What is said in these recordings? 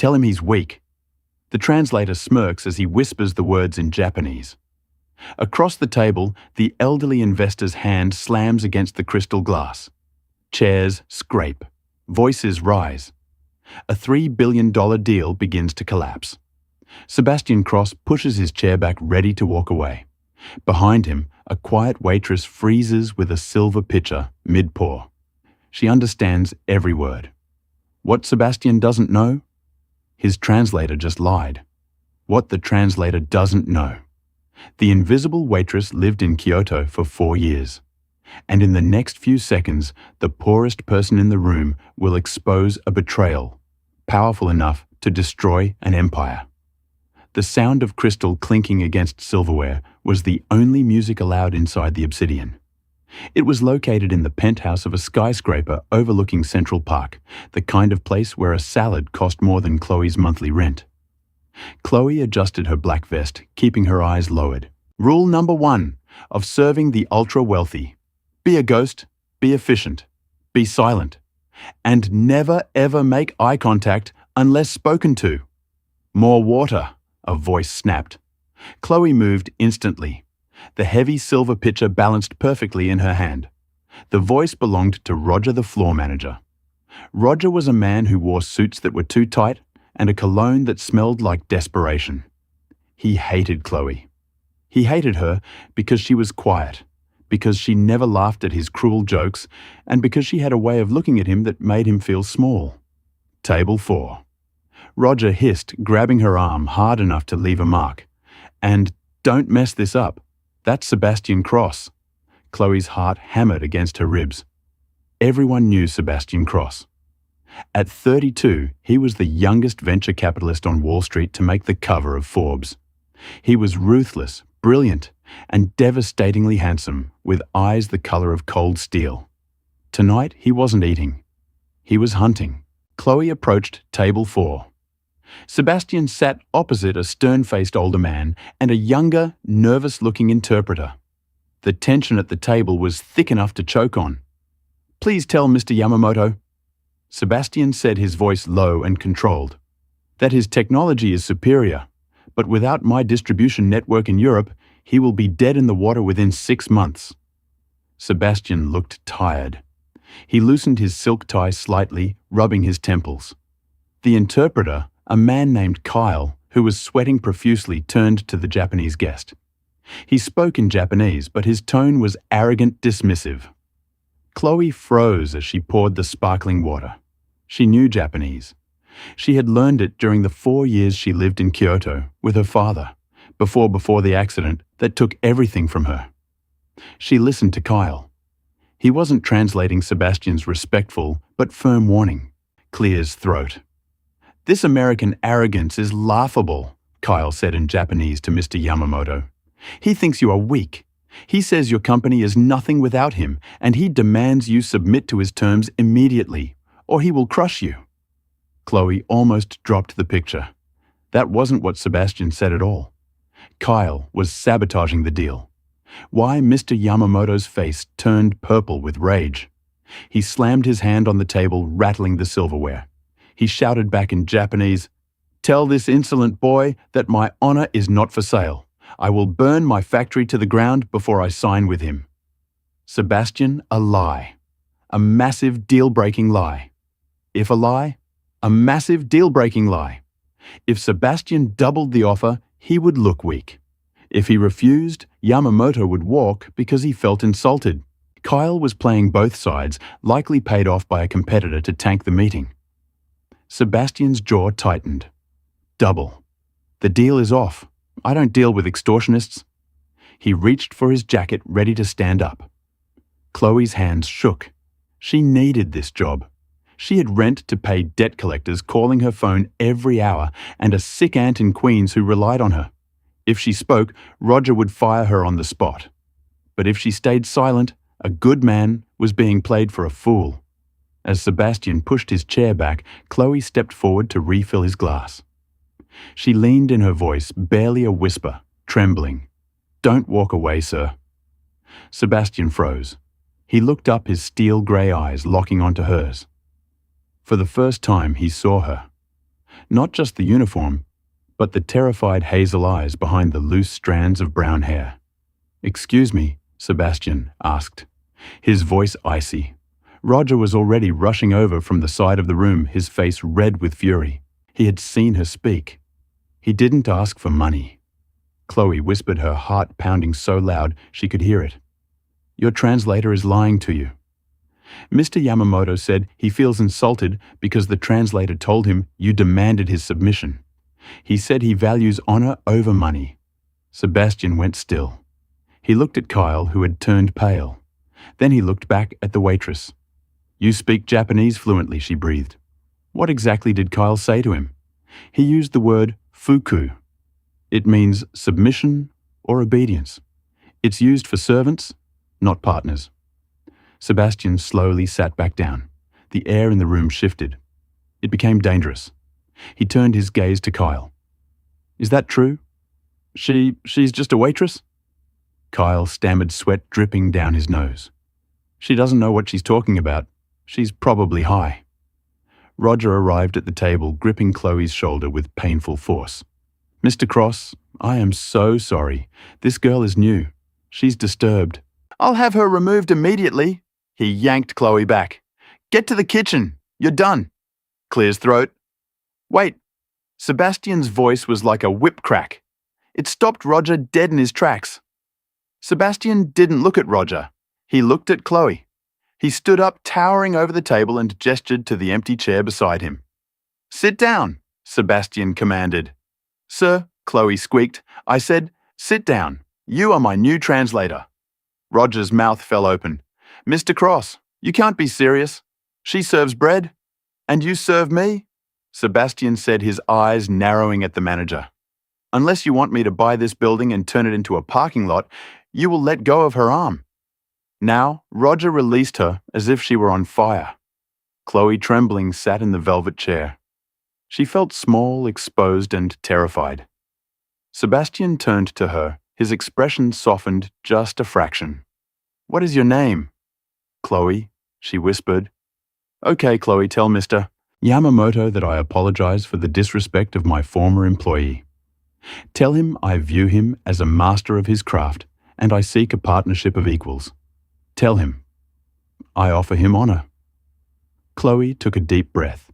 Tell him he's weak." The translator smirks as he whispers the words in Japanese. Across the table, the elderly investor's hand slams against the crystal glass. Chairs scrape. Voices rise. A $3 billion deal begins to collapse. Sebastian Cross pushes his chair back, ready to walk away. Behind him, a quiet waitress freezes with a silver pitcher mid-pour. She understands every word. What Sebastian doesn't know? His translator just lied. What the translator doesn't know. The invisible waitress lived in Kyoto for 4 years. And in the next few seconds, the poorest person in the room will expose a betrayal, powerful enough to destroy an empire. The sound of crystal clinking against silverware was the only music allowed inside the obsidian. It was located in the penthouse of a skyscraper overlooking Central Park, the kind of place where a salad cost more than Chloe's monthly rent. Chloe adjusted her black vest, keeping her eyes lowered. Rule number 1 of serving the ultra-wealthy. Be a ghost, be efficient, be silent, and never ever make eye contact unless spoken to. More water, a voice snapped. Chloe moved instantly. The heavy silver pitcher balanced perfectly in her hand. The voice belonged to Roger, the floor manager. Roger was a man who wore suits that were too tight and a cologne that smelled like desperation. He hated Chloe. He hated her because she was quiet, because she never laughed at his cruel jokes, and because she had a way of looking at him that made him feel small. Table 4. Roger hissed, grabbing her arm hard enough to leave a mark. And don't mess this up. That's Sebastian Cross. Chloe's heart hammered against her ribs. Everyone knew Sebastian Cross. At 32, he was the youngest venture capitalist on Wall Street to make the cover of Forbes. He was ruthless, brilliant, and devastatingly handsome, with eyes the color of cold steel. Tonight, he wasn't eating. He was hunting. Chloe approached table 4. Sebastian sat opposite a stern-faced older man and a younger, nervous-looking interpreter. The tension at the table was thick enough to choke on. "Please tell Mr. Yamamoto," Sebastian said, his voice low and controlled, "that his technology is superior, but without my distribution network in Europe, he will be dead in the water within 6 months." Sebastian looked tired. He loosened his silk tie slightly, rubbing his temples. The interpreter, a man named Kyle, who was sweating profusely, turned to the Japanese guest. He spoke in Japanese, but his tone was arrogant, dismissive. Chloe froze as she poured the sparkling water. She knew Japanese. She had learned it during the 4 years she lived in Kyoto with her father, before the accident that took everything from her. She listened to Kyle. He wasn't translating Sebastian's respectful but firm warning. Clear his throat. "This American arrogance is laughable," Kyle said in Japanese to Mr. Yamamoto. "He thinks you are weak. He says your company is nothing without him, and he demands you submit to his terms immediately, or he will crush you." Chloe almost dropped the picture. That wasn't what Sebastian said at all. Kyle was sabotaging the deal. Why Mr. Yamamoto's face turned purple with rage. He slammed his hand on the table, rattling the silverware. He shouted back in Japanese, "Tell this insolent boy that my honor is not for sale. I will burn my factory to the ground before I sign with him." Sebastian, a lie. A massive deal-breaking lie. If a lie, a massive deal-breaking lie. If Sebastian doubled the offer, he would look weak. If he refused, Yamamoto would walk because he felt insulted. Kyle was playing both sides, likely paid off by a competitor to tank the meeting. Sebastian's jaw tightened. Double. The deal is off. I don't deal with extortionists. He reached for his jacket, ready to stand up. Chloe's hands shook. She needed this job. She had rent to pay debt collectors calling her phone every hour and a sick aunt in Queens who relied on her. If she spoke, Roger would fire her on the spot. But if she stayed silent, a good man was being played for a fool. As Sebastian pushed his chair back, Chloe stepped forward to refill his glass. She leaned in, her voice barely a whisper, trembling. "Don't walk away, sir." Sebastian froze. He looked up, his steel grey eyes locking onto hers. For the first time, he saw her. Not just the uniform, but the terrified hazel eyes behind the loose strands of brown hair. "Excuse me," Sebastian asked, his voice icy. Roger was already rushing over from the side of the room, his face red with fury. He had seen her speak. "He didn't ask for money." Chloe whispered, her heart pounding so loud she could hear it. "Your translator is lying to you." Mr. Yamamoto said he feels insulted because the translator told him you demanded his submission. He said he values honor over money. Sebastian went still. He looked at Kyle, who had turned pale. Then he looked back at the waitress. "You speak Japanese fluently," she breathed. What exactly did Kyle say to him? He used the word fuku. It means submission or obedience. It's used for servants, not partners. Sebastian slowly sat back down. The air in the room shifted. It became dangerous. He turned his gaze to Kyle. "Is that true? She's just a waitress?" Kyle stammered, sweat dripping down his nose. "She doesn't know what she's talking about. She's probably high." Roger arrived at the table, gripping Chloe's shoulder with painful force. "Mr. Cross, I am so sorry. This girl is new. She's disturbed." "I'll have her removed immediately." He yanked Chloe back. "Get to the kitchen. You're done." Clear his throat. "Wait." Sebastian's voice was like a whip crack. It stopped Roger dead in his tracks. Sebastian didn't look at Roger. He looked at Chloe. He stood up, towering over the table, and gestured to the empty chair beside him. "Sit down," Sebastian commanded. "Sir," Chloe squeaked, "I said, sit down. You are my new translator." Roger's mouth fell open. "Mr. Cross, you can't be serious. She serves bread, and you serve me?" Sebastian said, his eyes narrowing at the manager. "Unless you want me to buy this building and turn it into a parking lot, you will let go of her arm." Now, Roger released her as if she were on fire. Chloe, trembling, sat in the velvet chair. She felt small, exposed, and terrified. Sebastian turned to her, his expression softened just a fraction. "What is your name?" "Chloe," she whispered. "Okay, Chloe, tell Mr. Yamamoto that I apologize for the disrespect of my former employee. Tell him I view him as a master of his craft and I seek a partnership of equals. Tell him I offer him honor." Chloe took a deep breath.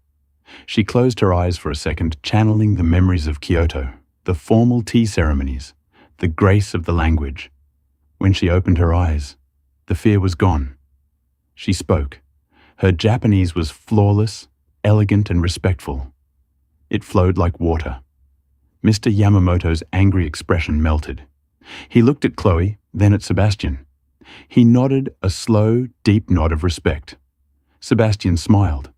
She closed her eyes for a second, channeling the memories of Kyoto, the formal tea ceremonies, the grace of the language. When she opened her eyes, the fear was gone. She spoke. Her Japanese was flawless, elegant, and respectful. It flowed like water. Mr. Yamamoto's angry expression melted. He looked at Chloe, then at Sebastian. He nodded a slow, deep nod of respect. Sebastian smiled.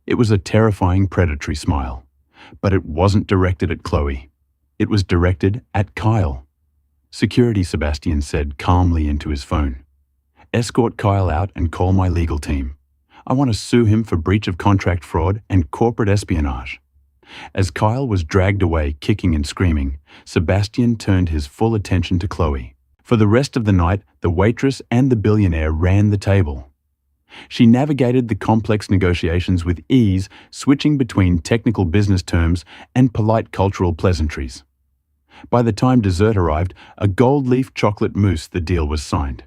It was a terrifying, predatory smile. But it wasn't directed at Chloe. It was directed at Kyle. "Security," Sebastian said calmly into his phone. "Escort Kyle out and call my legal team. I want to sue him for breach of contract fraud and corporate espionage." As Kyle was dragged away, kicking and screaming, Sebastian turned his full attention to Chloe. For the rest of the night, the waitress and the billionaire ran the table. She navigated the complex negotiations with ease, switching between technical business terms and polite cultural pleasantries. By the time dessert arrived, a gold leaf chocolate mousse, the deal was signed.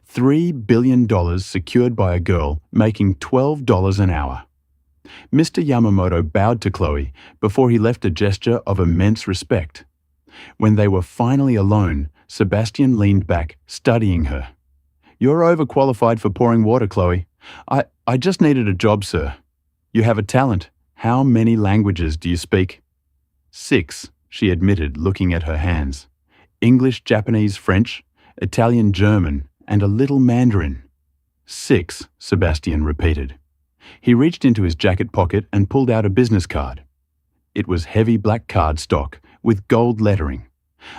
$3 billion secured by a girl making $12 an hour. Mr. Yamamoto bowed to Chloe before he left a gesture of immense respect. When they were finally alone, Sebastian leaned back, studying her. "You're overqualified for pouring water, Chloe. I just needed a job, sir. You have a talent. How many languages do you speak?" "6, she admitted, looking at her hands. "English, Japanese, French, Italian, German, and a little Mandarin." "6, Sebastian repeated. He reached into his jacket pocket and pulled out a business card. It was heavy black cardstock with gold lettering.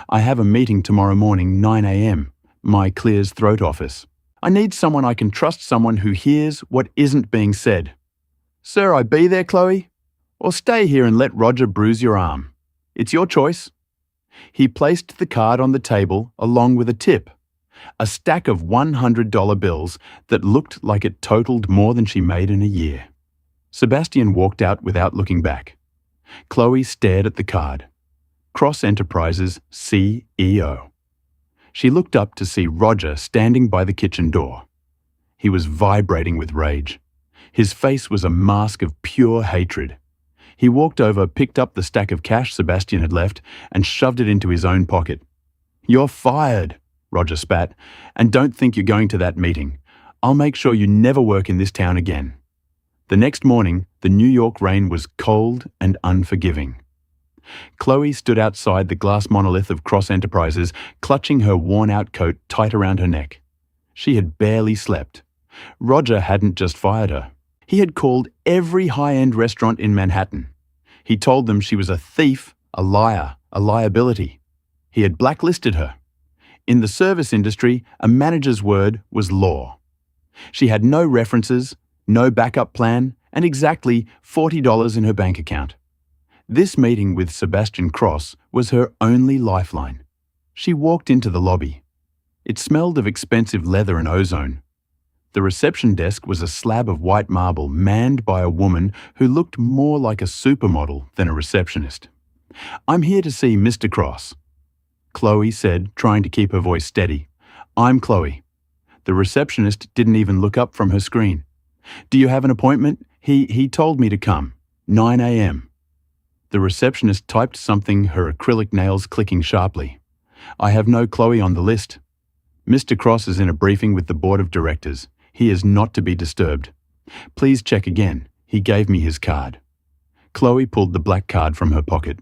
"I have a meeting tomorrow morning, 9 a.m., my Clear's throat office. I need someone I can trust, someone who hears what isn't being said." "Sir, I be there, Chloe? Or stay here and let Roger bruise your arm? It's your choice." He placed the card on the table along with a tip, a stack of $100 bills that looked like it totaled more than she made in a year. Sebastian walked out without looking back. Chloe stared at the card. Cross Enterprises CEO. She looked up to see Roger standing by the kitchen door. He was vibrating with rage. His face was a mask of pure hatred. He walked over, picked up the stack of cash Sebastian had left, and shoved it into his own pocket. "You're fired," Roger spat, "and don't think you're going to that meeting. I'll make sure you never work in this town again." The next morning, the New York rain was cold and unforgiving. Chloe stood outside the glass monolith of Cross Enterprises, clutching her worn-out coat tight around her neck. She had barely slept. Roger hadn't just fired her. He had called every high-end restaurant in Manhattan. He told them she was a thief, a liar, a liability. He had blacklisted her. In the service industry, a manager's word was law. She had no references, no backup plan, and exactly $40 in her bank account. This meeting with Sebastian Cross was her only lifeline. She walked into the lobby. It smelled of expensive leather and ozone. The reception desk was a slab of white marble manned by a woman who looked more like a supermodel than a receptionist. "I'm here to see Mr. Cross," Chloe said, trying to keep her voice steady. "I'm Chloe." The receptionist didn't even look up from her screen. "Do you have an appointment? He told me to come. 9 a.m. The receptionist typed something, her acrylic nails clicking sharply. "I have no Chloe on the list. Mr. Cross is in a briefing with the board of directors. He is not to be disturbed. Please check again. He gave me his card." Chloe pulled the black card from her pocket.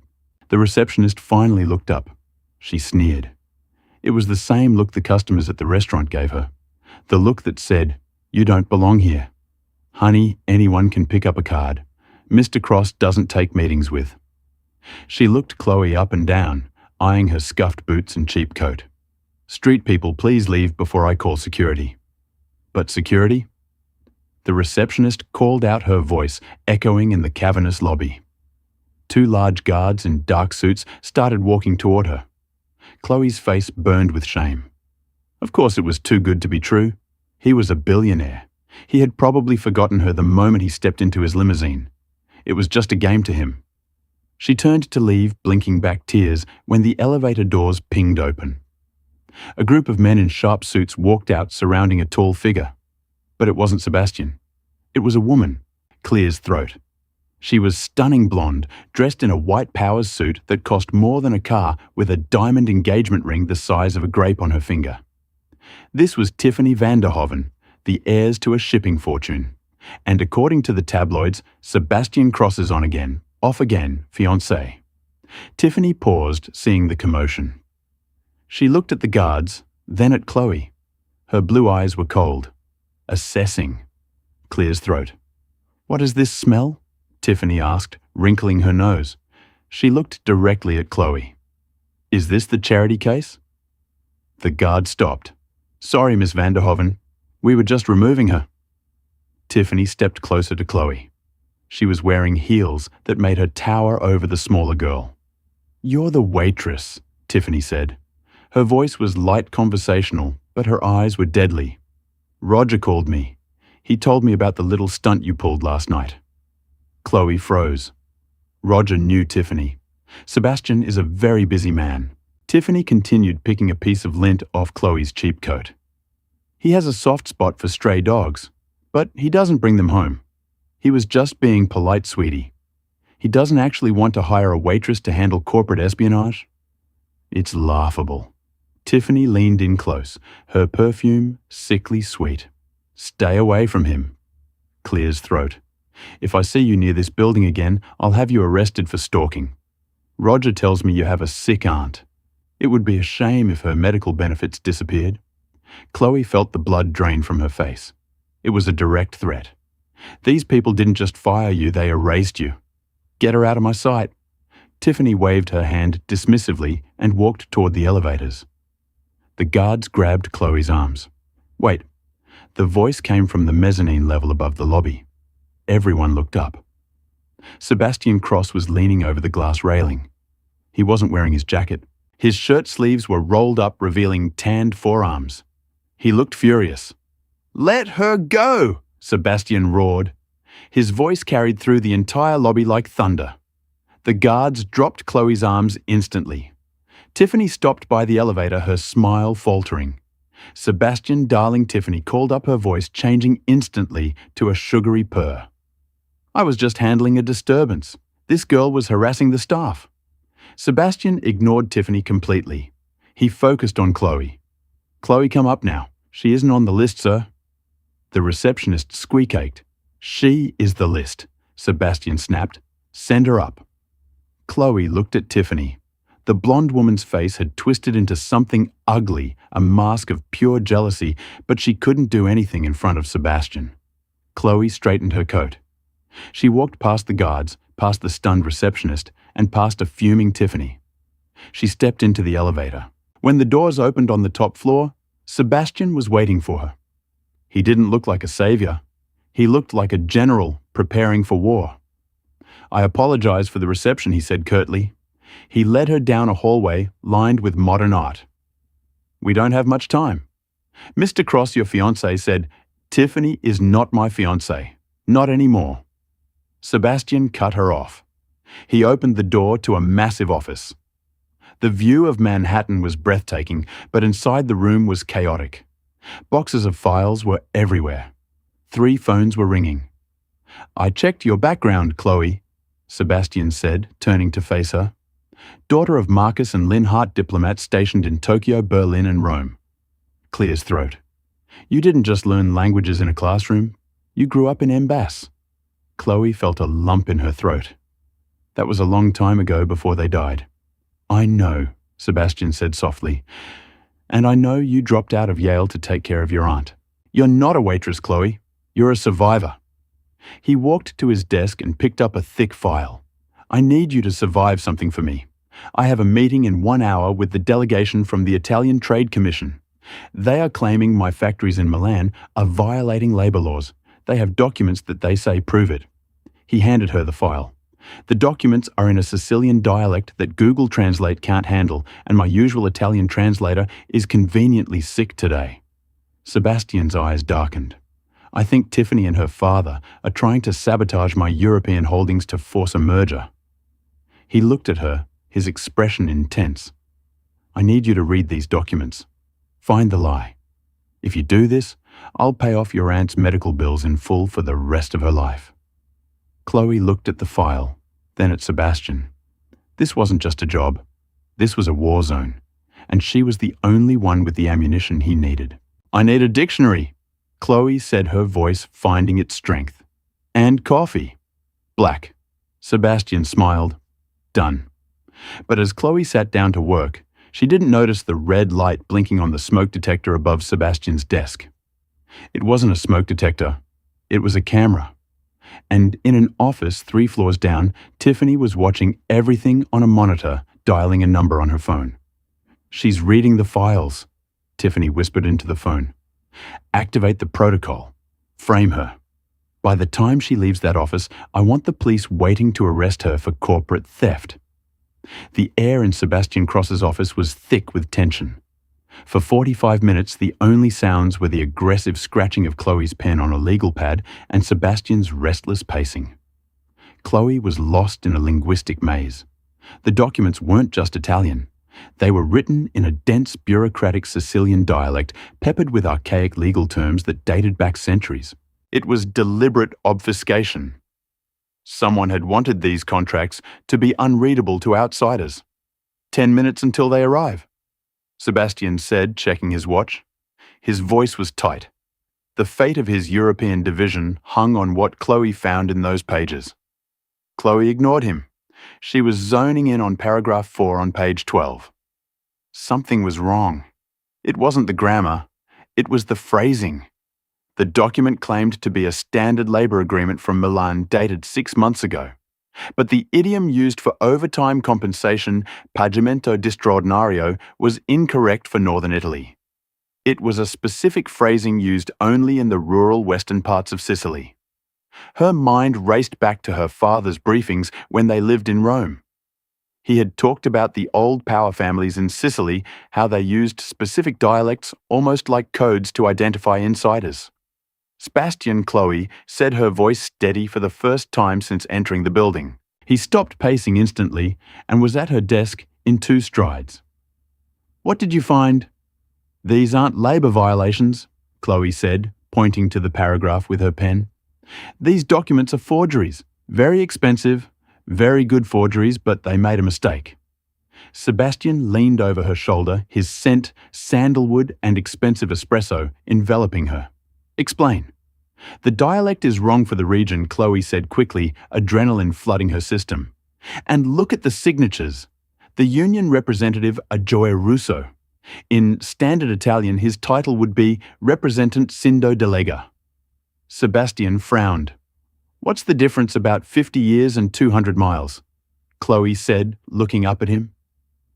The receptionist finally looked up. She sneered. It was the same look the customers at the restaurant gave her. The look that said, "You don't belong here. Honey, anyone can pick up a card. Mr. Cross doesn't take meetings with." She looked Chloe up and down, eyeing her scuffed boots and cheap coat. "Street people, please leave before I call security." "But security?" The receptionist called out, her voice echoing in the cavernous lobby. Two large guards in dark suits started walking toward her. Chloe's face burned with shame. Of course it was too good to be true. He was a billionaire. He had probably forgotten her the moment he stepped into his limousine. It was just a game to him. She turned to leave, blinking back tears, when the elevator doors pinged open. A group of men in sharp suits walked out, surrounding a tall figure. But it wasn't Sebastian. It was a woman, clear as throat. She was stunning blonde, dressed in a white Powers suit that cost more than a car, with a diamond engagement ring the size of a grape on her finger. This was Tiffany Vanderhoven, the heirs to a shipping fortune. And according to the tabloids, Sebastian Cross's on-again, off-again fiancé. Tiffany paused, seeing the commotion. She looked at the guards, then at Chloe. Her blue eyes were cold. Assessing. Clear as throat. "What is this smell?" Tiffany asked, wrinkling her nose. She looked directly at Chloe. "Is this the charity case?" The guard stopped. "Sorry, Miss Vanderhoven. We were just removing her." Tiffany stepped closer to Chloe. She was wearing heels that made her tower over the smaller girl. "You're the waitress," Tiffany said. Her voice was light conversational, but her eyes were deadly. "Roger called me. He told me about the little stunt you pulled last night." Chloe froze. Roger knew Tiffany. Sebastian is a very busy man. Tiffany continued, picking a piece of lint off Chloe's cheap coat. "He has a soft spot for stray dogs, but he doesn't bring them home. He was just being polite, sweetie. He doesn't actually want to hire a waitress to handle corporate espionage." It's laughable. Tiffany leaned in close, her perfume sickly sweet. "Stay away from him." Clear as throat. "If I see you near this building again, I'll have you arrested for stalking. Roger tells me you have a sick aunt. It would be a shame if her medical benefits disappeared." Chloe felt the blood drain from her face. It was a direct threat. "These people didn't just fire you, they erased you. Get her out of my sight." Tiffany waved her hand dismissively and walked toward the elevators. The guards grabbed Chloe's arms. "Wait." The voice came from the mezzanine level above the lobby. Everyone looked up. Sebastian Cross was leaning over the glass railing. He wasn't wearing his jacket. His shirt sleeves were rolled up, revealing tanned forearms. He looked furious. "Let her go!" Sebastian roared. His voice carried through the entire lobby like thunder. The guards dropped Chloe's arms instantly. Tiffany stopped by the elevator, her smile faltering. Sebastian, darling Tiffany, called up her voice, changing instantly to a sugary purr. I was just handling a disturbance. This girl was harassing the staff. Sebastian ignored Tiffany completely. He focused on Chloe. Chloe, come up now. She isn't on the list, sir. The receptionist squeak-ached. She is the list, Sebastian snapped. Send her up. Chloe looked at Tiffany. The blonde woman's face had twisted into something ugly, a mask of pure jealousy, but she couldn't do anything in front of Sebastian. Chloe straightened her coat. She walked past the guards, past the stunned receptionist, and past a fuming Tiffany. She stepped into the elevator. When the doors opened on the top floor, Sebastian was waiting for her. He didn't look like a savior. He looked like a general preparing for war. I apologize for the reception, he said curtly. He led her down a hallway lined with modern art. We don't have much time. Mr. Cross, your fiancé, said, Tiffany is not my fiancé. Not anymore. Sebastian cut her off. He opened the door to a massive office. The view of Manhattan was breathtaking, but inside the room was chaotic. Boxes of files were everywhere. 3 phones were ringing. I checked your background, Chloe, Sebastian said, turning to face her. Daughter of Marcus and Lynn Hart, diplomats stationed in Tokyo, Berlin, and Rome. Clears throat. You didn't just learn languages in a classroom. You grew up in Embass. Chloe felt a lump in her throat. That was a long time ago before they died. I know, Sebastian said softly. And I know you dropped out of Yale to take care of your aunt. You're not a waitress, Chloe. You're a survivor. He walked to his desk and picked up a thick file. I need you to survive something for me. I have a meeting in 1 hour with the delegation from the Italian Trade Commission. They are claiming my factories in Milan are violating labor laws. They have documents that they say prove it. He handed her the file. The documents are in a Sicilian dialect that Google Translate can't handle, and my usual Italian translator is conveniently sick today. Sebastian's eyes darkened. I think Tiffany and her father are trying to sabotage my European holdings to force a merger. He looked at her, his expression intense. I need you to read these documents. Find the lie. If you do this, I'll pay off your aunt's medical bills in full for the rest of her life. Chloe looked at the file, then at Sebastian. This wasn't just a job. This was a war zone, and she was the only one with the ammunition he needed. I need a dictionary, Chloe said, her voice finding its strength. And coffee. Black. Sebastian smiled. Done. But as Chloe sat down to work, she didn't notice the red light blinking on the smoke detector above Sebastian's desk. It wasn't a smoke detector. It was a camera. And in an office 3 floors down, Tiffany was watching everything on a monitor, dialing a number on her phone. She's reading the files, Tiffany whispered into the phone. Activate the protocol. Frame her. By the time she leaves that office, I want the police waiting to arrest her for corporate theft. The air in Sebastian Cross's office was thick with tension. For 45 minutes, the only sounds were the aggressive scratching of Chloe's pen on a legal pad and Sebastian's restless pacing. Chloe was lost in a linguistic maze. The documents weren't just Italian. They were written in a dense bureaucratic Sicilian dialect peppered with archaic legal terms that dated back centuries. It was deliberate obfuscation. Someone had wanted these contracts to be unreadable to outsiders. 10 minutes until they arrive, Sebastian said, checking his watch. His voice was tight. The fate of his European division hung on what Chloe found in those pages. Chloe ignored him. She was zoning in on paragraph 4 on page 12. Something was wrong. It wasn't the grammar. It was the phrasing. The document claimed to be a standard labor agreement from Milan dated 6 months ago. But the idiom used for overtime compensation, pagamento di straordinario, was incorrect for northern Italy. It was a specific phrasing used only in the rural western parts of Sicily. Her mind raced back to her father's briefings when they lived in Rome. He had talked about the old power families in Sicily, how they used specific dialects almost like codes to identify insiders. Sebastian, Chloe said, her voice steady for the first time since entering the building. He stopped pacing instantly and was at her desk in 2 strides. "What did you find?" "These aren't labour violations," Chloe said, pointing to the paragraph with her pen. "These documents are forgeries. Very expensive, very good forgeries, but they made a mistake." Sebastian leaned over her shoulder, his scent, sandalwood and expensive espresso enveloping her. "Explain." "The dialect is wrong for the region," Chloe said quickly, adrenaline flooding her system. "And look at the signatures. The union representative Agioia Russo. In standard Italian, his title would be Representant Sindo Delega." Sebastian frowned. "What's the difference about 50 years and 200 miles?" Chloe said, looking up at him.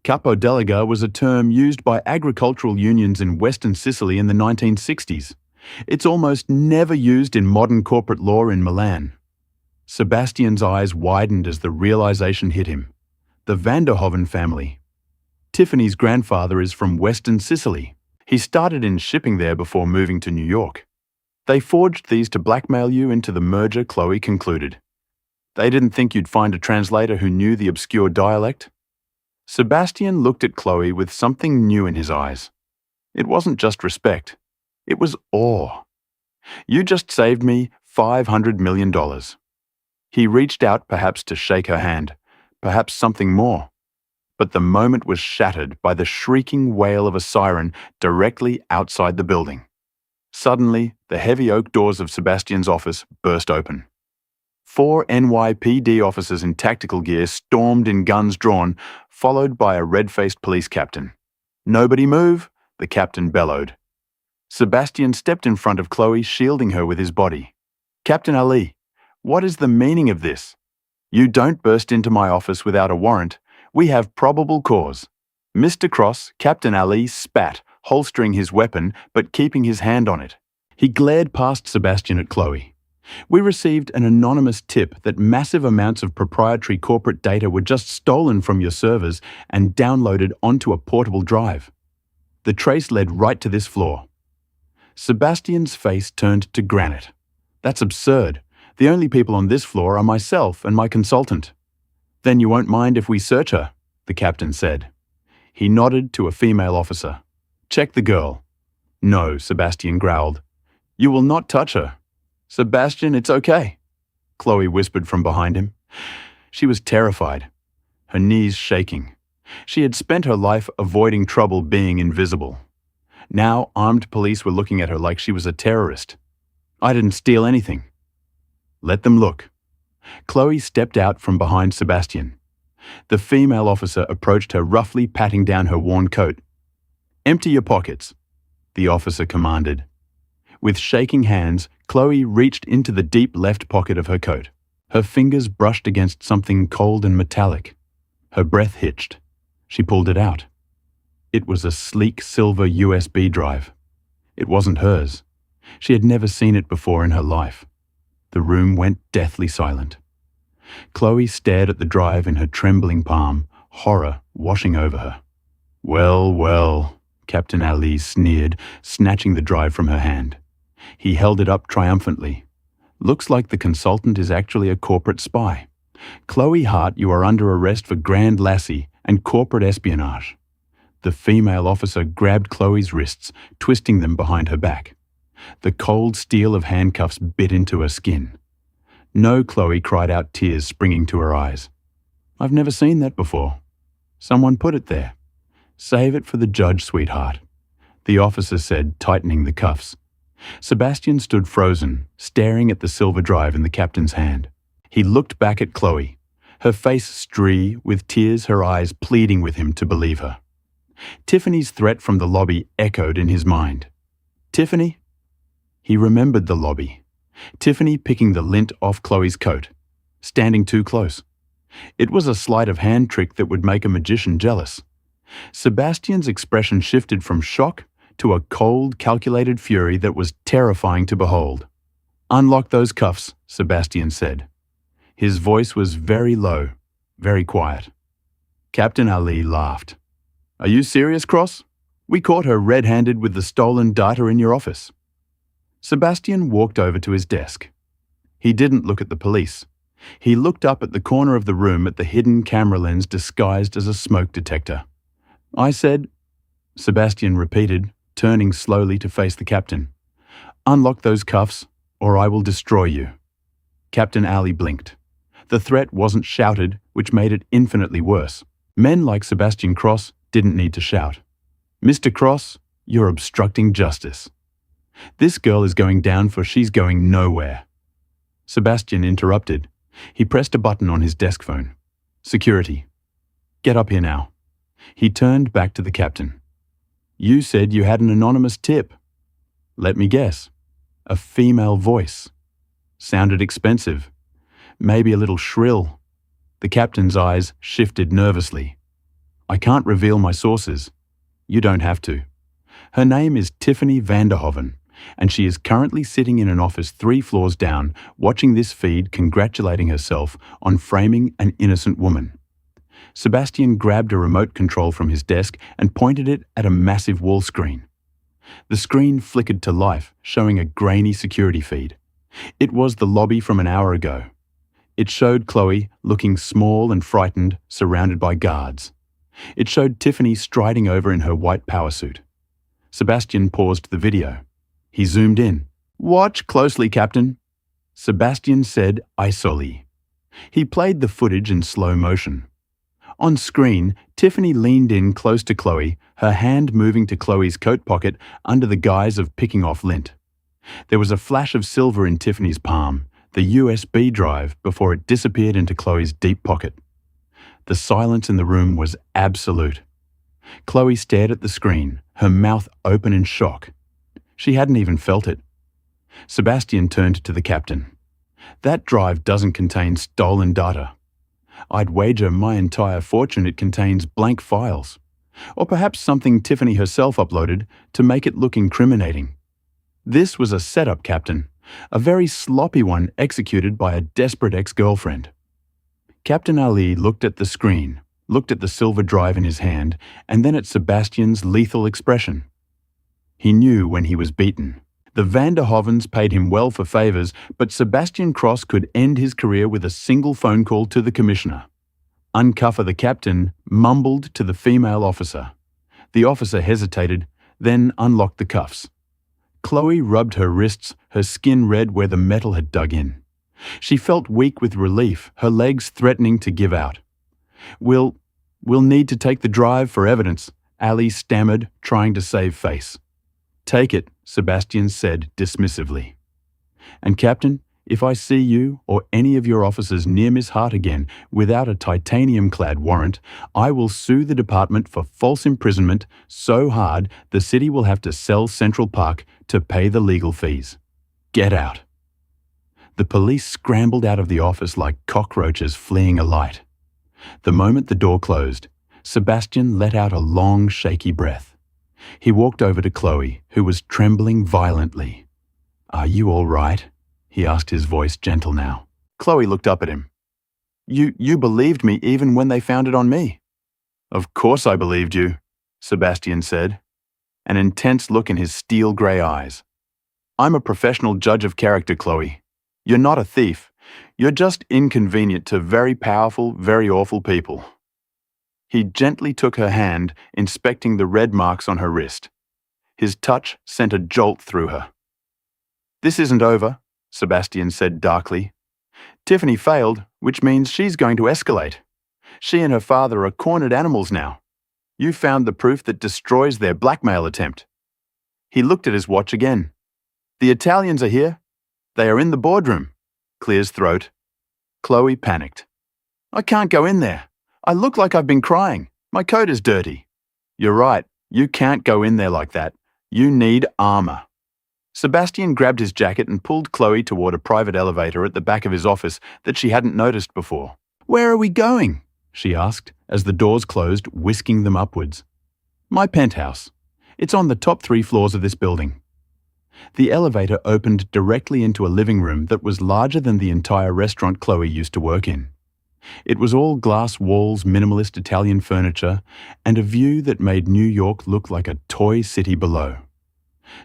Capo delega was a term used by agricultural unions in Western Sicily in the 1960s. It's almost never used in modern corporate law in Milan. Sebastian's eyes widened as the realization hit him. The Vanderhoven family. Tiffany's grandfather is from Western Sicily. He started in shipping there before moving to New York. "They forged these to blackmail you into the merger," Chloe concluded. "They didn't think you'd find a translator who knew the obscure dialect?" Sebastian looked at Chloe with something new in his eyes. It wasn't just respect. It was awe. "You just saved me $500 million. He reached out perhaps to shake her hand, perhaps something more. But the moment was shattered by the shrieking wail of a siren directly outside the building. Suddenly, the heavy oak doors of Sebastian's office burst open. 4 NYPD officers in tactical gear stormed in guns drawn, followed by a red-faced police captain. "Nobody move," the captain bellowed. Sebastian stepped in front of Chloe, shielding her with his body. "Captain Ali, what is the meaning of this? You don't burst into my office without a warrant. We have probable cause." Mr. Cross, Captain Ali, spat, holstering his weapon but keeping his hand on it. He glared past Sebastian at Chloe. "We received an anonymous tip that massive amounts of proprietary corporate data were just stolen from your servers and downloaded onto a portable drive. The trace led right to this floor." Sebastian's face turned to granite. "That's absurd. The only people on this floor are myself and my consultant." "Then you won't mind if we search her?" the captain said. He nodded to a female officer. "Check the girl." "No," Sebastian growled. "You will not touch her." "Sebastian, it's okay," Chloe whispered from behind him. She was terrified, her knees shaking. She had spent her life avoiding trouble being invisible. Now armed police were looking at her like she was a terrorist. "I didn't steal anything." "Let them look." Chloe stepped out from behind Sebastian. The female officer approached her, roughly patting down her worn coat. "Empty your pockets," the officer commanded. With shaking hands, Chloe reached into the deep left pocket of her coat. Her fingers brushed against something cold and metallic. Her breath hitched. She pulled it out. It was a sleek silver USB drive. It wasn't hers. She had never seen it before in her life. The room went deathly silent. Chloe stared at the drive in her trembling palm, horror washing over her. "Well, well," Captain Ali sneered, snatching the drive from her hand. He held it up triumphantly. "Looks like the consultant is actually a corporate spy. Chloe Hart, you are under arrest for grand lassie and corporate espionage." The female officer grabbed Chloe's wrists, twisting them behind her back. The cold steel of handcuffs bit into her skin. "No," Chloe cried out, tears springing to her eyes. "I've never seen that before. Someone put it there. Save it for the judge, sweetheart," the officer said, tightening the cuffs. Sebastian stood frozen, staring at the silver drive in the captain's hand. He looked back at Chloe, her face stree with tears, her eyes pleading with him to believe her. Tiffany's threat from the lobby echoed in his mind. "Tiffany?" He remembered the lobby. Tiffany picking the lint off Chloe's coat, standing too close. It was a sleight of hand trick that would make a magician jealous. Sebastian's expression shifted from shock to a cold, calculated fury that was terrifying to behold. "Unlock those cuffs," Sebastian said. His voice was very low, very quiet. Captain Ali laughed. "Are you serious, Cross? We caught her red-handed with the stolen data in your office." Sebastian walked over to his desk. He didn't look at the police. He looked up at the corner of the room at the hidden camera lens disguised as a smoke detector. I said, Sebastian repeated, turning slowly to face the captain. Unlock those cuffs, or I will destroy you. Captain Ali blinked. The threat wasn't shouted, which made it infinitely worse. Men like Sebastian Cross didn't need to shout. Mr. Cross, you're obstructing justice. This girl is going down for she's going nowhere. Sebastian interrupted. He pressed a button on his desk phone. Security. Get up here now. He turned back to the captain. You said you had an anonymous tip. Let me guess. A female voice. Sounded expensive. Maybe a little shrill. The captain's eyes shifted nervously. I can't reveal my sources. You don't have to. Her name is Tiffany Vanderhoven, and she is currently sitting in an office 3 floors down, watching this feed, congratulating herself on framing an innocent woman. Sebastian grabbed a remote control from his desk and pointed it at a massive wall screen. The screen flickered to life, showing a grainy security feed. It was the lobby from an hour ago. It showed Chloe looking small and frightened, surrounded by guards. It showed Tiffany striding over in her white power suit. Sebastian paused the video. He zoomed in. Watch closely, Captain. Sebastian said isoli. He played the footage in slow motion. On screen, Tiffany leaned in close to Chloe, her hand moving to Chloe's coat pocket under the guise of picking off lint. There was a flash of silver in Tiffany's palm, the USB drive, before it disappeared into Chloe's deep pocket. The silence in the room was absolute. Chloe stared at the screen, her mouth open in shock. She hadn't even felt it. Sebastian turned to the captain. That drive doesn't contain stolen data. I'd wager my entire fortune it contains blank files. Or perhaps something Tiffany herself uploaded to make it look incriminating. This was a setup, Captain. A very sloppy one executed by a desperate ex-girlfriend. Captain Ali looked at the screen, looked at the silver drive in his hand, and then at Sebastian's lethal expression. He knew when he was beaten. The Vanderhovens paid him well for favors, but Sebastian Cross could end his career with a single phone call to the commissioner. Uncuffer the captain mumbled to the female officer. The officer hesitated, then unlocked the cuffs. Chloe rubbed her wrists, her skin red where the metal had dug in. She felt weak with relief, her legs threatening to give out. We'll need to take the drive for evidence, Ali stammered, trying to save face. Take it, Sebastian said dismissively. And Captain, if I see you or any of your officers near Miss Hart again without a titanium-clad warrant, I will sue the department for false imprisonment so hard the city will have to sell Central Park to pay the legal fees. Get out. The police scrambled out of the office like cockroaches fleeing a light. The moment the door closed, Sebastian let out a long, shaky breath. He walked over to Chloe, who was trembling violently. Are you all right? He asked, his voice gentle now. Chloe looked up at him. You believed me even when they found it on me. Of course I believed you, Sebastian said, an intense look in his steel-grey eyes. I'm a professional judge of character, Chloe. You're not a thief. You're just inconvenient to very powerful, very awful people. He gently took her hand, inspecting the red marks on her wrist. His touch sent a jolt through her. This isn't over, Sebastian said darkly. Tiffany failed, which means she's going to escalate. She and her father are cornered animals now. You found the proof that destroys their blackmail attempt. He looked at his watch again. The Italians are here. They are in the boardroom. Clear his throat. Chloe panicked. I can't go in there. I look like I've been crying. My coat is dirty. You're right. You can't go in there like that. You need armor. Sebastian grabbed his jacket and pulled Chloe toward a private elevator at the back of his office that she hadn't noticed before. Where are we going? She asked, as the doors closed, whisking them upwards. My penthouse. It's on the top 3 floors of this building. The elevator opened directly into a living room that was larger than the entire restaurant Chloe used to work in. It was all glass walls, minimalist Italian furniture, and a view that made New York look like a toy city below.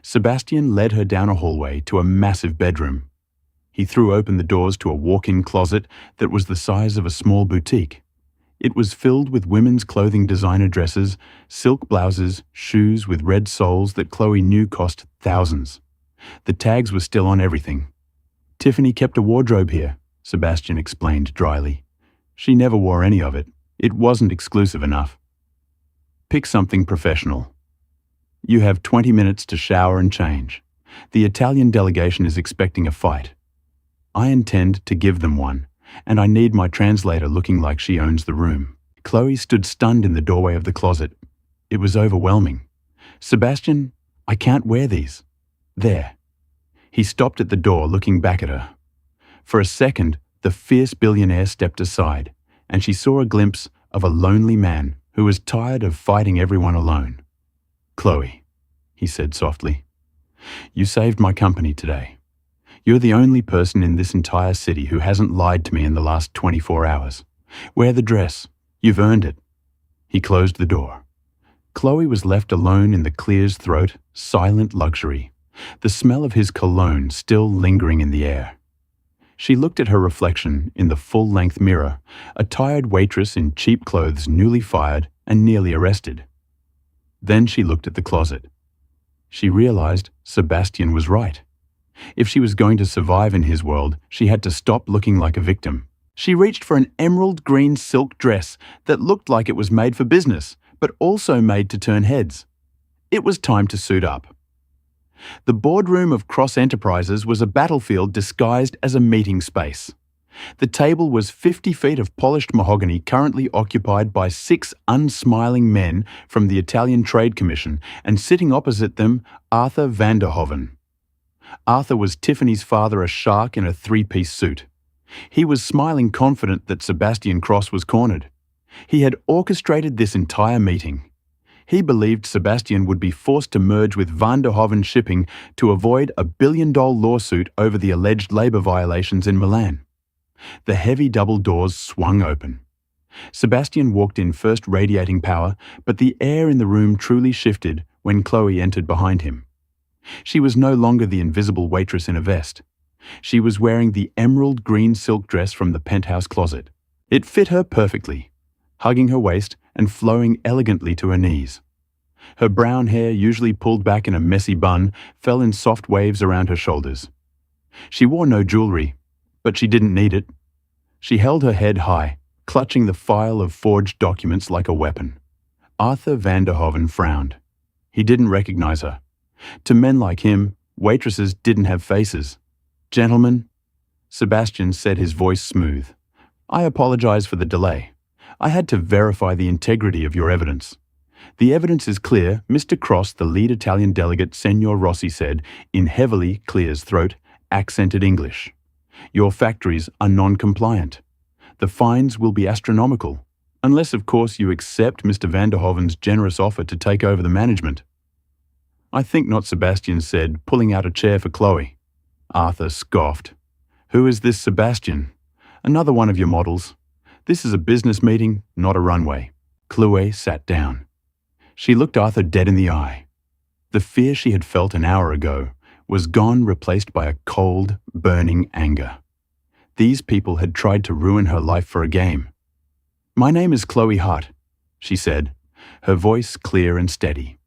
Sebastian led her down a hallway to a massive bedroom. He threw open the doors to a walk-in closet that was the size of a small boutique. It was filled with women's clothing designer dresses, silk blouses, shoes with red soles that Chloe knew cost thousands. The tags were still on everything. Tiffany kept a wardrobe here, Sebastian explained dryly. She never wore any of it. It wasn't exclusive enough. Pick something professional. You have 20 minutes to shower and change. The Italian delegation is expecting a fight. I intend to give them one, and I need my translator looking like she owns the room. Chloe stood stunned in the doorway of the closet. It was overwhelming. Sebastian, I can't wear these. There. He stopped at the door, looking back at her. For a second, the fierce billionaire stepped aside, and she saw a glimpse of a lonely man who was tired of fighting everyone alone. Chloe, he said softly, you saved my company today. You're the only person in this entire city who hasn't lied to me in the last 24 hours. Wear the dress. You've earned it. He closed the door. Chloe was left alone in the Clear's throat, silent luxury, the smell of his cologne still lingering in the air. She looked at her reflection in the full-length mirror, a tired waitress in cheap clothes newly fired and nearly arrested. Then she looked at the closet. She realized Sebastian was right. If she was going to survive in his world, she had to stop looking like a victim. She reached for an emerald green silk dress that looked like it was made for business, but also made to turn heads. It was time to suit up. The boardroom of Cross Enterprises was a battlefield disguised as a meeting space. The table was 50 feet of polished mahogany currently occupied by 6 unsmiling men from the Italian Trade Commission, and sitting opposite them, Arthur van der Hoven. Arthur was Tiffany's father, a shark in a 3-piece suit. He was smiling, confident that Sebastian Cross was cornered. He had orchestrated this entire meeting. He believed Sebastian would be forced to merge with Van der Hoven Shipping to avoid a billion-dollar lawsuit over the alleged labor violations in Milan. The heavy double doors swung open. Sebastian walked in, first radiating power, but the air in the room truly shifted when Chloe entered behind him. She was no longer the invisible waitress in a vest. She was wearing the emerald green silk dress from the penthouse closet. It fit her perfectly, hugging her waist and flowing elegantly to her knees. Her brown hair, usually pulled back in a messy bun, fell in soft waves around her shoulders. She wore no jewelry, but she didn't need it. She held her head high, clutching the file of forged documents like a weapon. Arthur van der Hoven frowned. He didn't recognize her. To men like him, waitresses didn't have faces. Gentlemen, Sebastian said, his voice smooth, I apologize for the delay. I had to verify the integrity of your evidence. The evidence is clear, Mr. Cross, the lead Italian delegate, Senor Rossi said, in heavily Clear's throat, accented English. Your factories are non-compliant. The fines will be astronomical, unless of course you accept Mr. van der Hoven's generous offer to take over the management. I think not, Sebastian said, pulling out a chair for Chloe. Arthur scoffed. Who is this Sebastian? Another one of your models. This is a business meeting, not a runway. Chloe sat down. She looked Arthur dead in the eye. The fear she had felt an hour ago was gone, replaced by a cold, burning anger. These people had tried to ruin her life for a game. My name is Chloe Hart, she said, her voice clear and steady.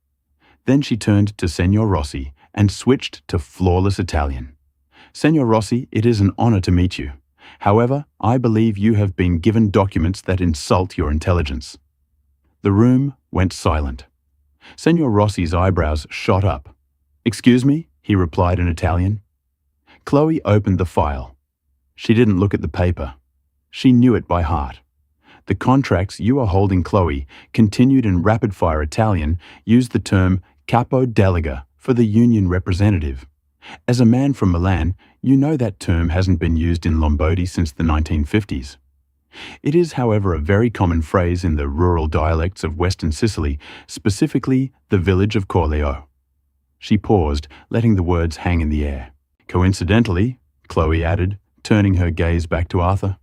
Then she turned to Senor Rossi and switched to flawless Italian. Senor Rossi, it is an honor to meet you. However, I believe you have been given documents that insult your intelligence. The room went silent. Senor Rossi's eyebrows shot up. Excuse me, he replied in Italian. Chloe opened the file. She didn't look at the paper. She knew it by heart. The contracts you are holding, Chloe, continued in rapid-fire Italian, used the term capo delega for the union representative. As a man from Milan, you know that term hasn't been used in Lombardy since the 1950s. It is, however, a very common phrase in the rural dialects of Western Sicily, specifically the village of Corleo. She paused, letting the words hang in the air. Coincidentally, Chloe added, turning her gaze back to Arthur,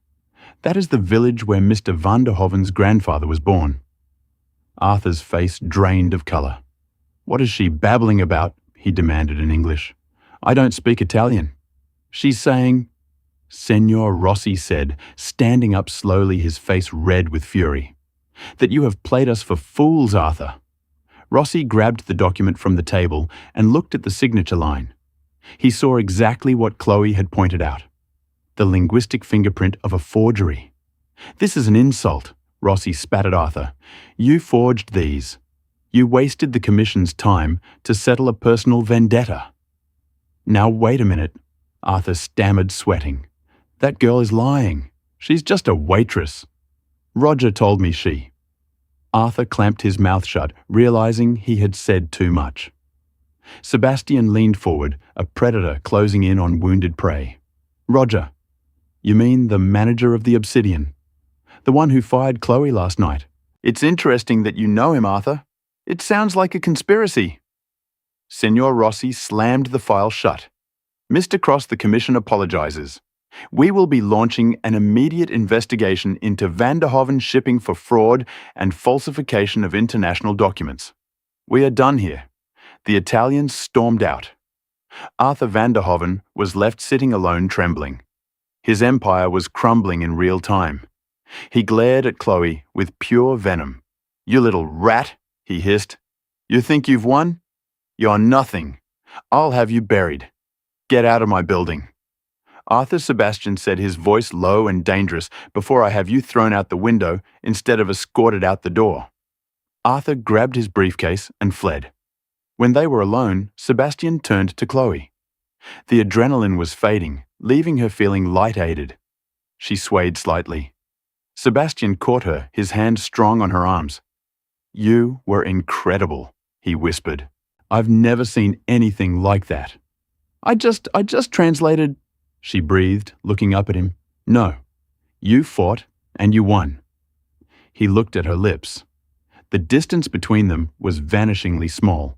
that is the village where Mr. van der Hoven's grandfather was born. Arthur's face drained of color. What is she babbling about? He demanded in English. I don't speak Italian. She's saying, Senor Rossi said, standing up slowly, his face red with fury. That you have played us for fools, Arthur. Rossi grabbed the document from the table and looked at the signature line. He saw exactly what Chloe had pointed out. The linguistic fingerprint of a forgery. This is an insult, Rossi spat at Arthur. You forged these. You wasted the commission's time to settle a personal vendetta. Now wait a minute, Arthur stammered, sweating. That girl is lying. She's just a waitress. Roger told me she. Arthur clamped his mouth shut, realizing he had said too much. Sebastian leaned forward, a predator closing in on wounded prey. Roger, you mean the manager of the Obsidian? The one who fired Chloe last night? It's interesting that you know him, Arthur. It sounds like a conspiracy. Senor Rossi slammed the file shut. Mr. Cross, the Commission apologizes. We will be launching an immediate investigation into Vanderhoven shipping for fraud and falsification of international documents. We are done here. The Italians stormed out. Arthur Vanderhoven was left sitting alone, trembling. His empire was crumbling in real time. He glared at Chloe with pure venom. You little rat, he hissed. You think you've won? You're nothing. I'll have you buried. Get out of my building. Arthur, Sebastian said, his voice low and dangerous, before I have you thrown out the window instead of escorted out the door. Arthur grabbed his briefcase and fled. When they were alone, Sebastian turned to Chloe. The adrenaline was fading, leaving her feeling light-aided. She swayed slightly. Sebastian caught her, his hand strong on her arms. You were incredible, he whispered. I've never seen anything like that. I just translated, she breathed, looking up at him. No, you fought and you won. He looked at her lips. The distance between them was vanishingly small.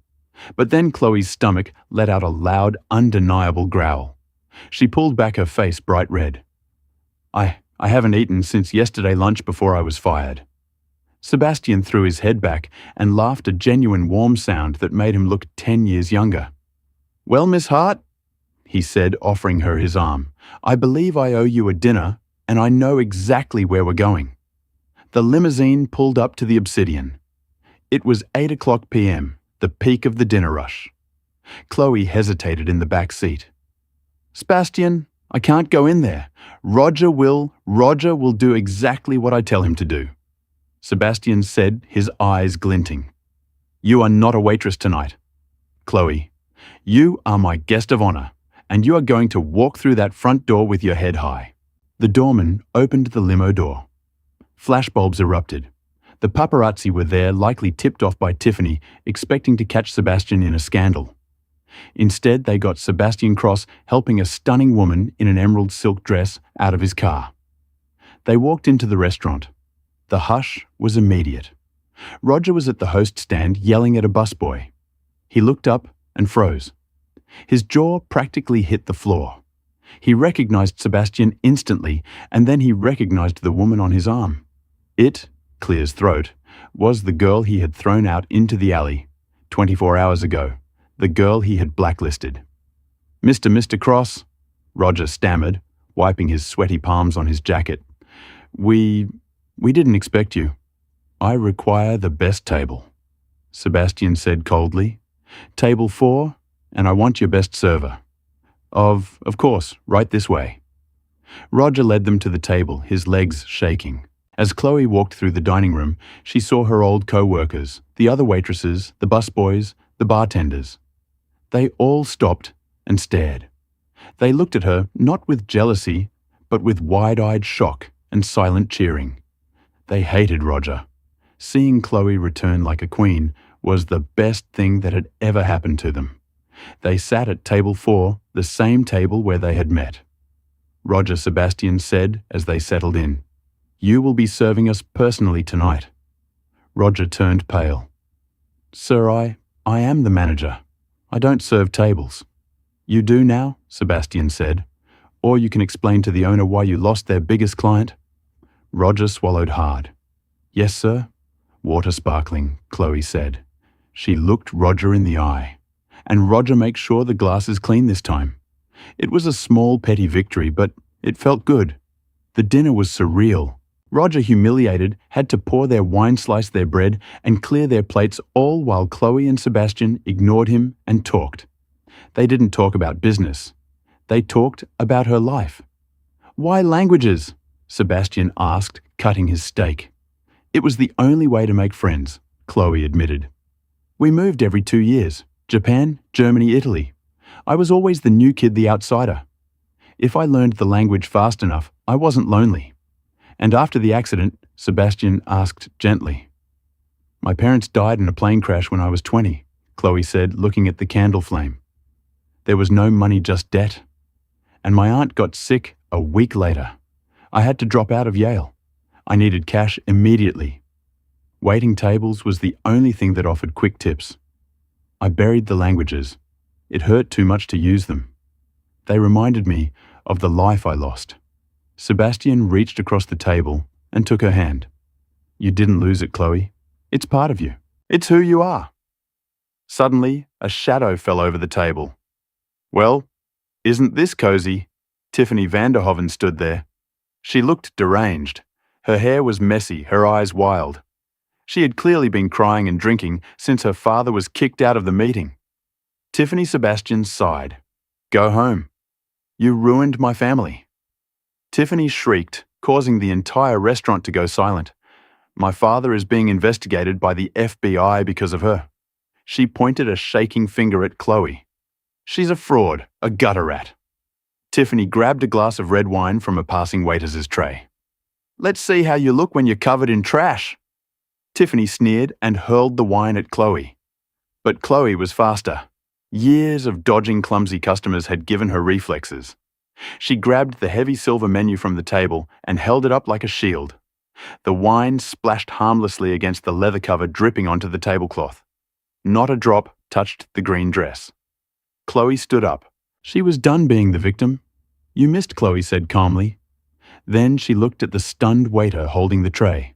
But then Chloe's stomach let out a loud, undeniable growl. She pulled back, her face bright red. I haven't eaten since yesterday lunch before I was fired. Sebastian threw his head back and laughed, a genuine warm sound that made him look 10 years younger. Well, Miss Hart, he said, offering her his arm, I believe I owe you a dinner, and I know exactly where we're going. The limousine pulled up to the Obsidian. It was 8:00 p.m., the peak of the dinner rush. Chloe hesitated in the back seat. Sebastian, I can't go in there. Roger will do exactly what I tell him to do. Sebastian said, his eyes glinting. You are not a waitress tonight. Chloe, you are my guest of honor, and you are going to walk through that front door with your head high. The doorman opened the limo door. Flashbulbs erupted. The paparazzi were there, likely tipped off by Tiffany, expecting to catch Sebastian in a scandal. Instead, they got Sebastian Cross helping a stunning woman in an emerald silk dress out of his car. They walked into the restaurant. The hush was immediate. Roger was at the host stand yelling at a busboy. He looked up and froze. His jaw practically hit the floor. He recognized Sebastian instantly, and then he recognized the woman on his arm. It, Clear's throat, was the girl he had thrown out into the alley 24 hours ago, the girl he had blacklisted. Mr. Cross, Roger stammered, wiping his sweaty palms on his jacket. We didn't expect you. I require the best table, Sebastian said coldly. Table 4, and I want your best server. Of course, right this way. Roger led them to the table, his legs shaking. As Chloe walked through the dining room, she saw her old co-workers, the other waitresses, the busboys, the bartenders. They all stopped and stared. They looked at her not with jealousy, but with wide-eyed shock and silent cheering. They hated Roger. Seeing Chloe return like a queen was the best thing that had ever happened to them. They sat at table 4, the same table where they had met. Roger, Sebastian said as they settled in, You will be serving us personally tonight. Roger turned pale. Sir, I am the manager. I don't serve tables. You do now, Sebastian said, or you can explain to the owner why you lost their biggest client. Roger swallowed hard. Yes, sir. Water sparkling, Chloe said. She looked Roger in the eye. And Roger, make sure the glass is clean this time. It was a small petty victory, but It felt good. The dinner was surreal. Roger, humiliated, had to pour their wine, slice their bread, and clear their plates, all while Chloe and Sebastian ignored him and talked. They didn't talk about business. They talked about her life. "Why languages?" Sebastian asked, cutting his steak. "It was the only way to make friends," Chloe admitted. "We moved every 2 years. Japan, Germany, Italy. I was always the new kid, the outsider. If I learned the language fast enough, I wasn't lonely." "And after the accident," Sebastian asked gently. "My parents died in a plane crash when I was 20, Chloe said, looking at the candle flame. "There was no money, just debt. And my aunt got sick a week later. I had to drop out of Yale. I needed cash immediately. Waiting tables was the only thing that offered quick tips. I buried the languages. It hurt too much to use them. They reminded me of the life I lost." Sebastian reached across the table and took her hand. "You didn't lose it, Chloe. It's part of you. It's who you are." Suddenly, a shadow fell over the table. "Well, isn't this cozy?" Tiffany Vanderhoven stood there. She looked deranged. Her hair was messy, her eyes wild. She had clearly been crying and drinking since her father was kicked out of the meeting. Tiffany Sebastian sighed. "Go home. You ruined my family." Tiffany shrieked, causing the entire restaurant to go silent. "My father is being investigated by the FBI because of her." She pointed a shaking finger at Chloe. "She's a fraud, a gutter rat." Tiffany grabbed a glass of red wine from a passing waiter's tray. "Let's see how you look when you're covered in trash." Tiffany sneered and hurled the wine at Chloe. But Chloe was faster. Years of dodging clumsy customers had given her reflexes. She grabbed the heavy silver menu from the table and held it up like a shield. The wine splashed harmlessly against the leather cover, dripping onto the tablecloth. Not a drop touched the green dress. Chloe stood up. She was done being the victim. "You missed," Chloe said calmly. Then she looked at the stunned waiter holding the tray.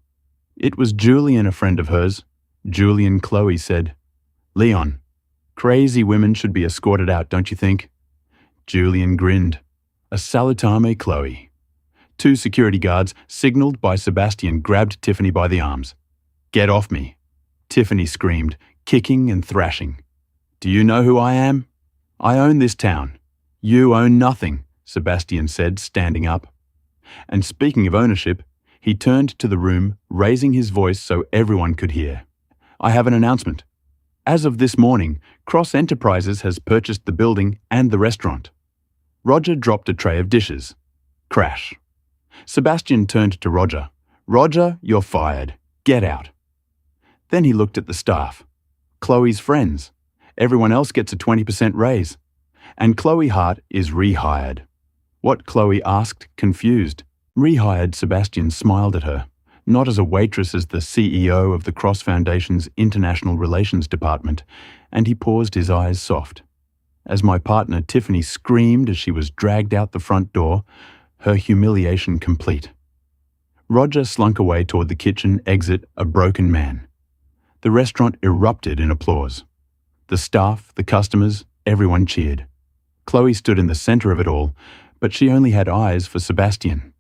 It was Julian, a friend of hers. "Julian," Chloe said. "Leon. Crazy women should be escorted out, don't you think?" Julian grinned. "A salutame, Chloe." 2 security guards, signaled by Sebastian, grabbed Tiffany by the arms. "Get off me," Tiffany screamed, kicking and thrashing. "Do you know who I am? I own this town. You own nothing," Sebastian said, standing up. And speaking of ownership, he turned to the room, raising his voice so everyone could hear. "I have an announcement. As of this morning, Cross Enterprises has purchased the building and the restaurant." Roger dropped a tray of dishes. Crash. Sebastian turned to Roger. "Roger, you're fired. Get out." Then he looked at the staff. Chloe's friends. Everyone else gets a 20% raise. And Chloe Hart is rehired. What? Chloe asked, confused. "Rehired," Sebastian smiled at her. "Not as a waitress, as the CEO of the Cross Foundation's International Relations Department," and he paused, his eyes soft. "As my partner Tiffany screamed as she was dragged out the front door, her humiliation complete." Roger slunk away toward the kitchen exit, a broken man. The restaurant erupted in applause. The staff, the customers, everyone cheered. Chloe stood in the center of it all, but she only had eyes for Sebastian.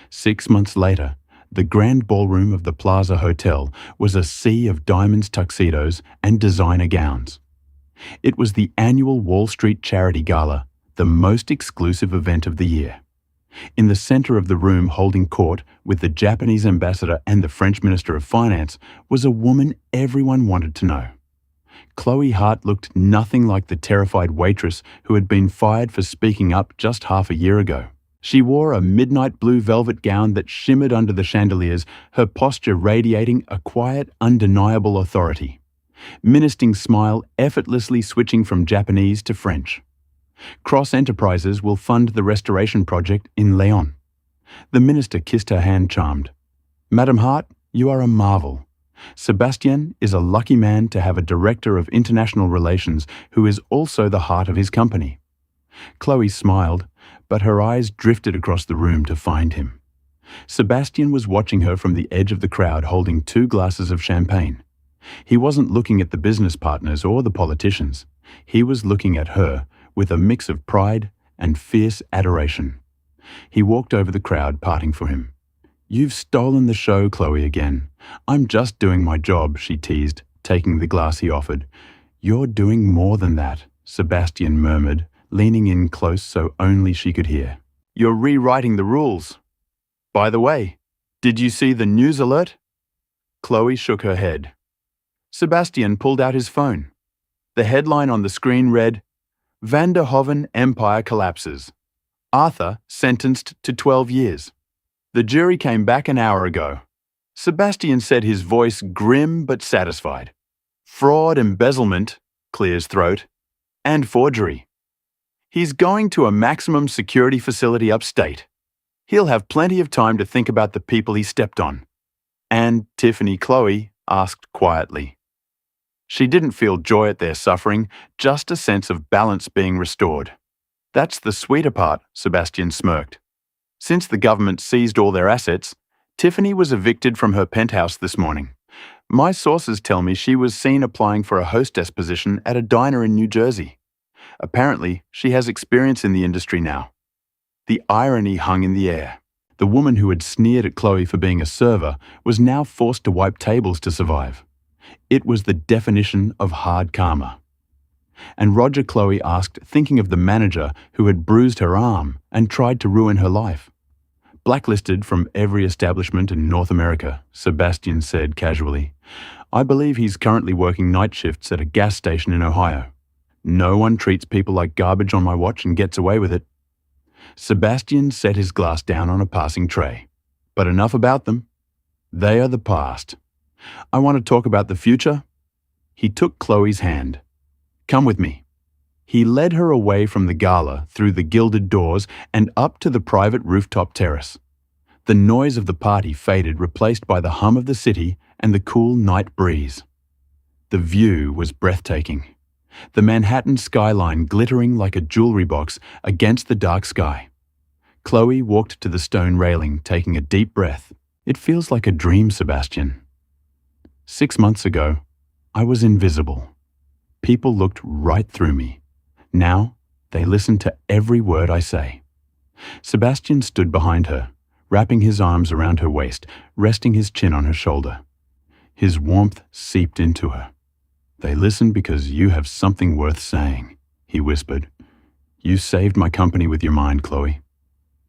6 months later, the grand ballroom of the Plaza Hotel was a sea of diamonds, tuxedos, and designer gowns. It was the annual Wall Street Charity Gala, the most exclusive event of the year. In the center of the room, holding court with the Japanese ambassador and the French Minister of Finance, was a woman everyone wanted to know. Chloe Hart looked nothing like the terrified waitress who had been fired for speaking up just half a year ago. She wore a midnight blue velvet gown that shimmered under the chandeliers, her posture radiating a quiet, undeniable authority. Ministing smile effortlessly switching from Japanese to French. Cross Enterprises will fund the restoration project in Leon. The minister kissed her hand, charmed. "Madam Hart, you are a marvel. Sebastian is a lucky man to have a director of international relations who is also the heart of his company." Chloe smiled, but her eyes drifted across the room to find him. Sebastian was watching her from the edge of the crowd, holding 2 glasses of champagne. He wasn't looking at the business partners or the politicians. He was looking at her with a mix of pride and fierce adoration. He walked over the crowd, parting for him. "You've stolen the show, Chloe, again. I'm just doing my job," she teased, taking the glass he offered. "You're doing more than that," Sebastian murmured, leaning in close so only she could hear. "You're rewriting the rules. By the way, did you see the news alert?" Chloe shook her head. Sebastian pulled out his phone. The headline on the screen read, "Van der Hoven Empire Collapses. Arthur sentenced to 12 years. The jury came back an hour ago." Sebastian said, his voice grim but satisfied. "Fraud, embezzlement," clears throat, "and forgery. He's going to a maximum security facility upstate. He'll have plenty of time to think about the people he stepped on." And Tiffany, Chloe asked quietly. She didn't feel joy at their suffering, just a sense of balance being restored. "That's the sweeter part," Sebastian smirked. "Since the government seized all their assets, Tiffany was evicted from her penthouse this morning. My sources tell me she was seen applying for a hostess position at a diner in New Jersey. Apparently, she has experience in the industry now." The irony hung in the air. The woman who had sneered at Chloe for being a server was now forced to wipe tables to survive. It was the definition of hard karma. And Roger, Chloe asked, thinking of the manager who had bruised her arm and tried to ruin her life. "Blacklisted from every establishment in North America," Sebastian said casually. "I believe he's currently working night shifts at a gas station in Ohio. No one treats people like garbage on my watch and gets away with it." Sebastian set his glass down on a passing tray. "But enough about them. They are the past. I want to talk about the future." He took Chloe's hand. "Come with me." He led her away from the gala, through the gilded doors, and up to the private rooftop terrace. The noise of the party faded, replaced by the hum of the city and the cool night breeze. The view was breathtaking. The Manhattan skyline glittering like a jewelry box against the dark sky. Chloe walked to the stone railing, taking a deep breath. "It feels like a dream, Sebastian. 6 months ago, I was invisible. People looked right through me. Now, they listen to every word I say." Sebastian stood behind her, wrapping his arms around her waist, resting his chin on her shoulder. His warmth seeped into her. "They listen because you have something worth saying," he whispered. "You saved my company with your mind, Chloe.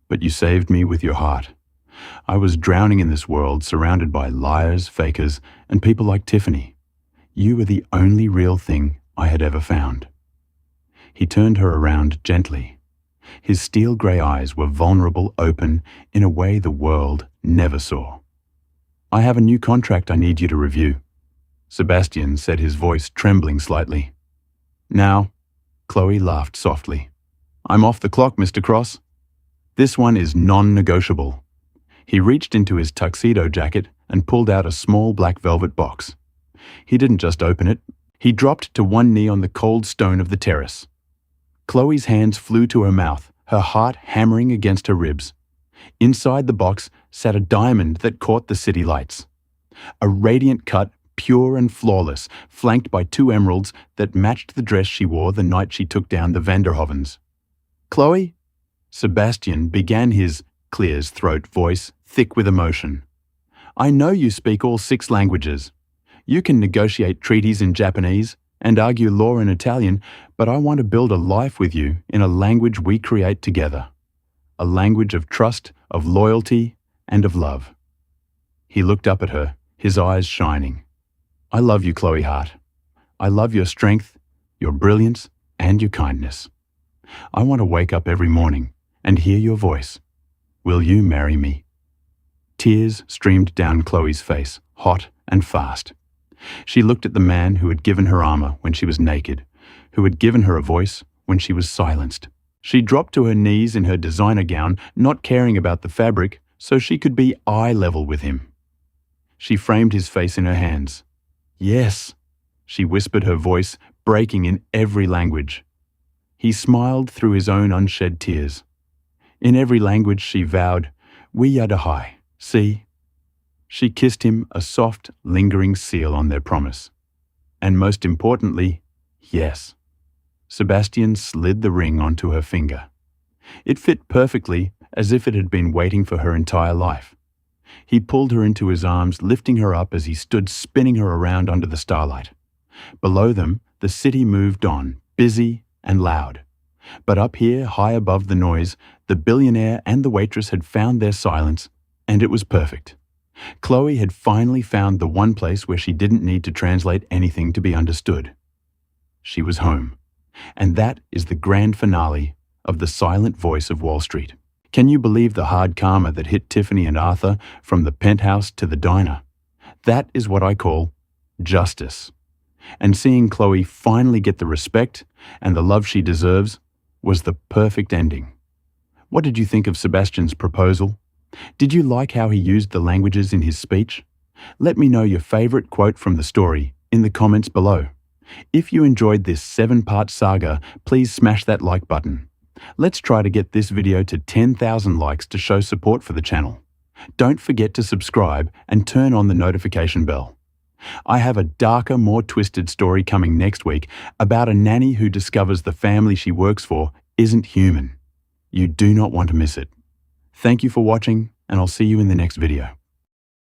But you saved me with your heart. I was drowning in this world, surrounded by liars, fakers, and people like Tiffany. You were the only real thing I had ever found." He turned her around gently. His steel-grey eyes were vulnerable, open, in a way the world never saw. "I have a new contract I need you to review," Sebastian said, his voice trembling slightly. "Now," Chloe laughed softly. "I'm off the clock, Mr. Cross. This one is non-negotiable." He reached into his tuxedo jacket and pulled out a small black velvet box. He didn't just open it. He dropped to one knee on the cold stone of the terrace. Chloe's hands flew to her mouth, her heart hammering against her ribs. Inside the box sat a diamond that caught the city lights. A radiant cut, pure and flawless, flanked by 2 emeralds that matched the dress she wore the night she took down the Van der Hovens. "Chloe?" Sebastian began, his clear's throat voice thick with emotion. "I know you speak all 6 languages. You can negotiate treaties in Japanese and argue law in Italian, but I want to build a life with you in a language we create together. A language of trust, of loyalty, and of love." He looked up at her, his eyes shining. "I love you, Chloe Hart. I love your strength, your brilliance, and your kindness. I want to wake up every morning and hear your voice. Will you marry me?" Tears streamed down Chloe's face, hot and fast. She looked at the man who had given her armor when she was naked, who had given her a voice when she was silenced. She dropped to her knees in her designer gown, not caring about the fabric, so she could be eye level with him. She framed his face in her hands. "Yes," she whispered, her voice breaking in every language. He smiled through his own unshed tears. In every language she vowed, "We Yadahai, see." She kissed him, a soft, lingering seal on their promise. And most importantly, yes. Sebastian slid the ring onto her finger. It fit perfectly, as if it had been waiting for her entire life. He pulled her into his arms, lifting her up as he stood spinning her around under the starlight. Below them, the city moved on, busy and loud. But up here, high above the noise, the billionaire and the waitress had found their silence, and it was perfect. Chloe had finally found the one place where she didn't need to translate anything to be understood. She was home. And that is the grand finale of The Silent Voice of Wall Street. Can you believe the hard karma that hit Tiffany and Arthur from the penthouse to the diner? That is what I call justice. And seeing Chloe finally get the respect and the love she deserves was the perfect ending. What did you think of Sebastian's proposal? Did you like how he used the languages in his speech? Let me know your favorite quote from the story in the comments below. If you enjoyed this 7-part saga, please smash that like button. Let's try to get this video to 10,000 likes to show support for the channel. Don't forget to subscribe and turn on the notification bell. I have a darker, more twisted story coming next week about a nanny who discovers the family she works for isn't human. You do not want to miss it. Thank you for watching, and I'll see you in the next video.